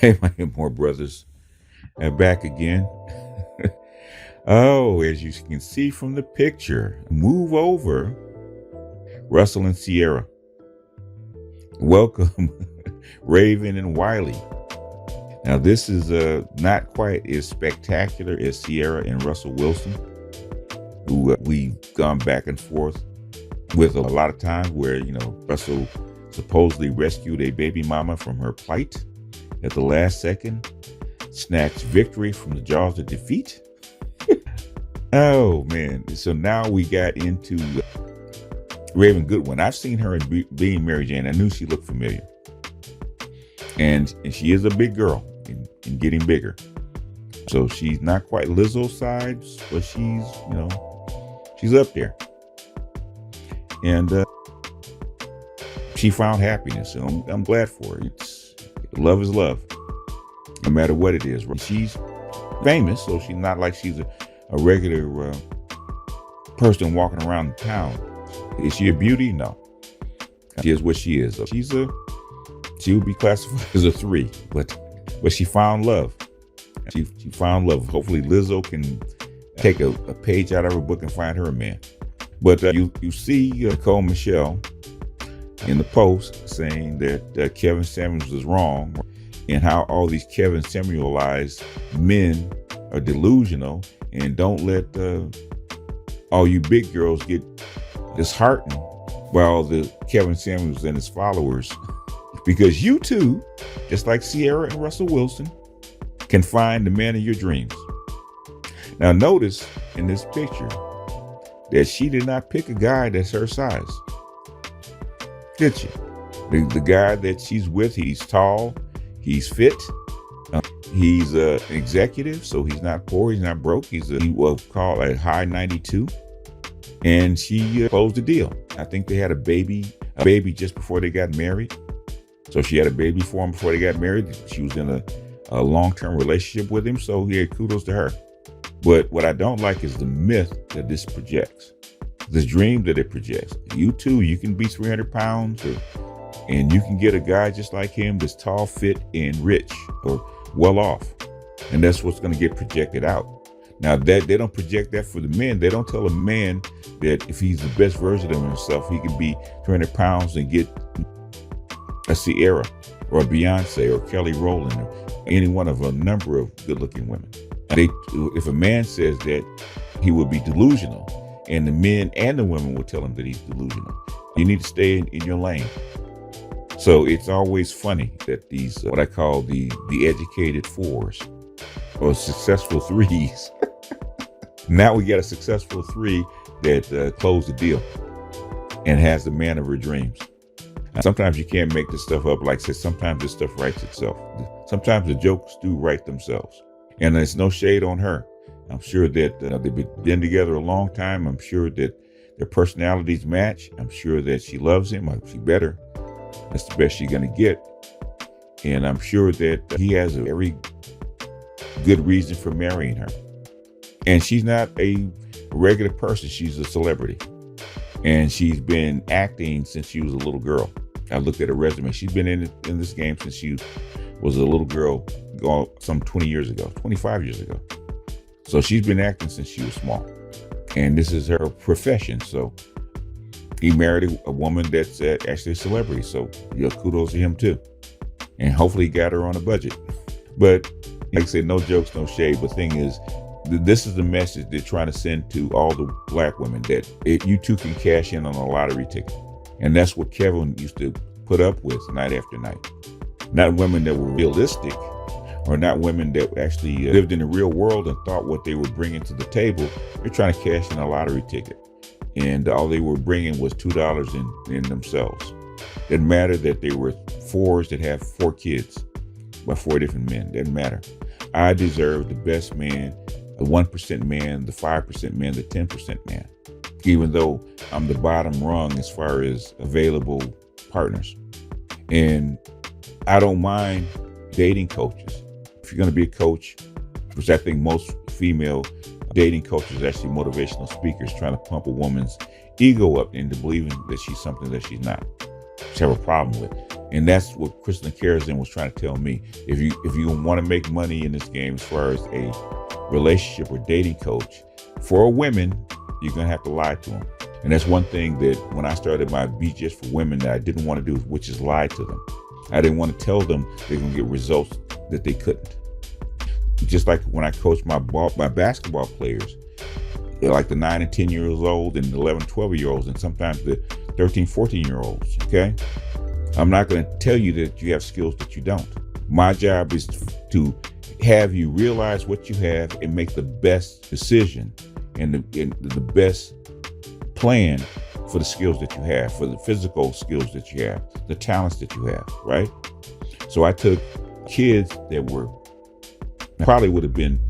Hey, my more brothers, and back again. Oh, as you can see from the picture, move over, Russell and Sierra. Welcome, Raven and Wiley. Now, this is not quite as spectacular as Sierra and Russell Wilson, who we've gone back and forth with a lot of times where, Russell supposedly rescued a baby mama from her plight at the last second, snatched victory from the jaws of defeat. Oh, man. So now we got into Raven Goodwin. I've seen her in Being Mary Jane. I knew she looked familiar. And she is a big girl and getting bigger. So she's not quite Lizzo's size, but she's up there. And she found happiness. So I'm glad for her. Love is love, no matter what it is. She's famous, so she's not like she's a regular person walking around town. Is she a beauty? No. She is what she is. She would be classified as a 3, but she found love. She found love. Hopefully Lizzo can take a page out of her book and find her a man. But you see Nicole Michelle in the post saying that Kevin Samuels is wrong, and how all these Kevin Samuelized men are delusional, and don't let all you big girls get disheartened while the Kevin Samuels and his followers, because you too, just like Sierra and Russell Wilson, can find the man of your dreams. Now notice in this picture that she did not pick a guy that's her size. Did she? The guy that she's with, he's tall, he's fit, he's an executive, so he's not poor, he's not broke. He will call a high 92, and she closed the deal. I think they had a baby just before they got married. So she had a baby for him before they got married. She was in a long-term relationship with him, so yeah, kudos to her. But what I don't like is the myth that this projects. This dream that it projects. You too, you can be 300 pounds and you can get a guy just like him that's tall, fit, and rich or well off. And that's what's going to get projected out. Now, that they don't project that for the men. They don't tell a man that if he's the best version of himself, he can be 300 pounds and get a Sierra or a Beyonce or Kelly Rowland or any one of a number of good-looking women. If a man says that, he would be delusional. And the men and the women will tell him that he's delusional. You need to stay in your lane. So it's always funny that these, what I call the educated 4s or successful 3s. Now we got a successful 3 that closed the deal and has the man of her dreams. Now, sometimes you can't make this stuff up. Like I said, sometimes this stuff writes itself. Sometimes the jokes do write themselves. And there's no shade on her. I'm sure that they've been together a long time. I'm sure that their personalities match. I'm sure that she loves him. She better. That's the best she's going to get. And I'm sure that he has a very good reason for marrying her. And she's not a regular person. She's a celebrity. And she's been acting since she was a little girl. I looked at her resume. She's been in this game since she was a little girl, some 20 years ago, 25 years ago. So she's been acting since she was small. And this is her profession. So he married a woman that's actually a celebrity. So kudos to him too. And hopefully he got her on a budget. But like I said, no jokes, no shade. But the thing is, this is the message they're trying to send to all the black women, that you too can cash in on a lottery ticket. And that's what Kevin used to put up with night after night. Not women that were realistic, or not women that actually lived in the real world and thought what they were bringing to the table. They're trying to cash in a lottery ticket. And all they were bringing was $2 in themselves. Doesn't matter that they were fours that have 4 kids by 4 different men. Doesn't matter. I deserve the best man, the 1% man, the 5% man, the 10% man, even though I'm the bottom rung as far as available partners. And I don't mind dating coaches. If you're going to be a coach, which I think most female dating coaches are actually motivational speakers trying to pump a woman's ego up into believing that she's something that she's not. She have a problem with. And that's what Kristen Karazin was trying to tell me. If you want to make money in this game as far as a relationship or dating coach, for women, you're going to have to lie to them. And that's one thing that when I started my Be Just for Women that I didn't want to do, which is lie to them. I didn't want to tell them they're going to get results that they couldn't. Just like when I coached my basketball players, like the 9 and 10 years old and 11, 12 year olds, and sometimes the 13, 14 year olds. Okay. I'm not going to tell you that you have skills that you don't. My job is to have you realize what you have and make the best decision and the best plan for the skills that you have, for the physical skills that you have, the talents that you have, right? So I took kids that were probably would have been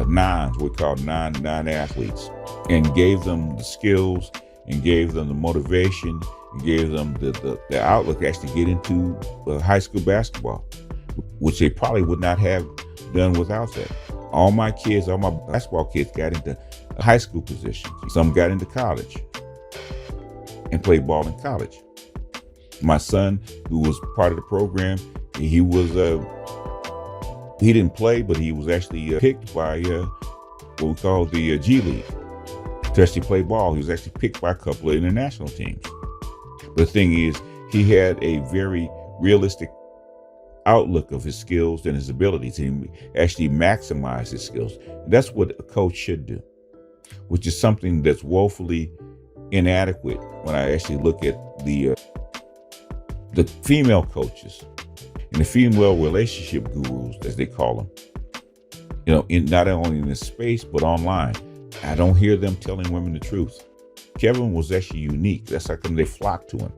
nines, we call non-athletes, and gave them the skills and gave them the motivation and gave them the outlook to actually get into high school basketball, which they probably would not have done without that. All my basketball kids got into high school positions. Some got into college and played ball in college. My son, who was part of the program, he didn't play, but he was actually picked by what we call the G League to actually play ball. He was actually picked by a couple of international teams. But the thing is, he had a very realistic outlook of his skills and his abilities. He actually maximized his skills. And that's what a coach should do, which is something that's woefully inadequate when I actually look at the female coaches and the female relationship gurus, as they call them, not only in this space, but online. I don't hear them telling women the truth. Kevin was actually unique. That's how come they flocked to him,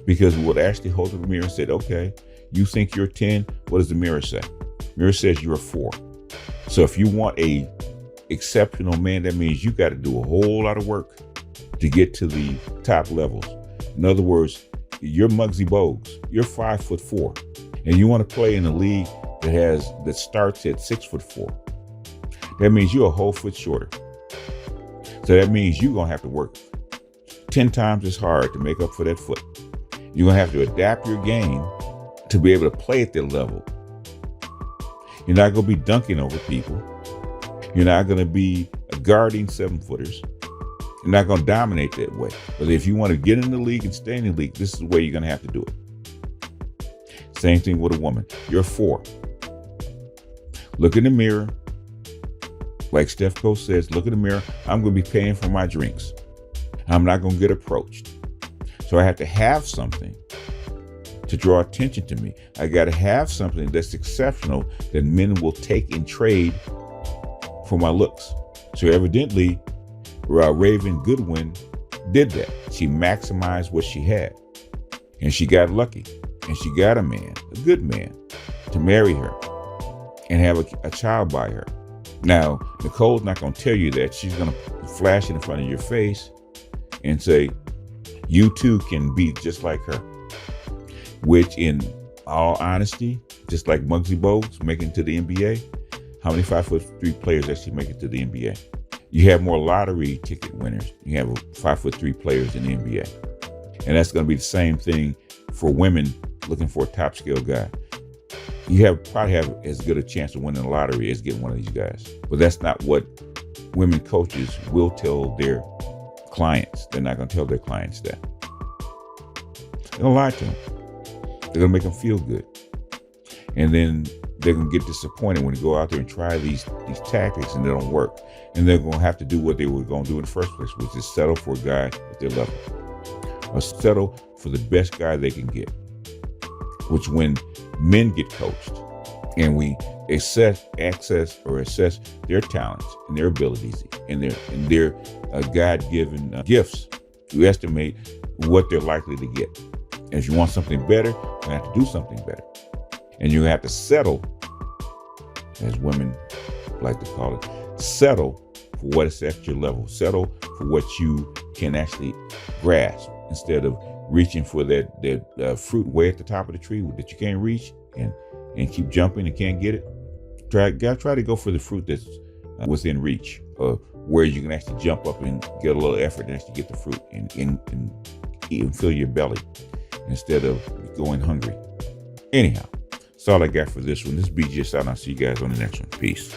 because he would actually hold up the mirror and said, okay, you think you're 10. What does the mirror say? The mirror says you're a 4. So if you want a exceptional man, that means you got to do a whole lot of work to get to the top levels. In other words, you're Muggsy Bogues. You're 5'4", and you want to play in a league that starts at 6'4". That means you're a whole foot shorter. So that means you're gonna have to work 10 times as hard to make up for that foot. You're gonna have to adapt your game to be able to play at that level. You're not gonna be dunking over people. You're not gonna be guarding 7-footers. You're not gonna dominate that way. But if you want to get in the league and stay in the league, this is the way you're gonna have to do it. Same thing with a woman. You're 4. Look in the mirror. Like Steph Coach says, look in the mirror. I'm going to be paying for my drinks. I'm not going to get approached. So I have to have something to draw attention to me. I got to have something that's exceptional that men will take in trade for my looks. So evidently, Raven Goodwin did that. She maximized what she had. And she got lucky. And she got a man, a good man, to marry her and have a child by her. Now, Nicole's not going to tell you that. She's going to flash it in front of your face and say, you too can be just like her. Which, in all honesty, just like Muggsy Bogues making it to the NBA, how many 5'3" players actually make it to the NBA? You have more lottery ticket winners. You have 5'3" players in the NBA. And that's going to be the same thing for women looking for a top skill guy. You probably have as good a chance of winning the lottery as getting one of these guys. But that's not what women coaches will tell their clients. They're not going to tell their clients that. They're going to lie to them. They're going to make them feel good. And then they're going to get disappointed when they go out there and try these tactics and they don't work. And they're going to have to do what they were going to do in the first place, which is settle for a guy at their level. Or settle for the best guy they can get. Which when men get coached and we assess their talents and their abilities and their God-given gifts, to estimate what they're likely to get. If you want something better, you have to do something better. And you have to settle, as women like to call it, settle for what is at your level. Settle for what you can actually grasp instead of reaching for that fruit way at the top of the tree that you can't reach and keep jumping and can't get it. Try to go for the fruit that's within reach, where you can actually jump up and get a little effort and actually get the fruit and eat and fill your belly instead of going hungry. Anyhow, that's all I got for this one. This is BG out, and I'll see you guys on the next one. Peace.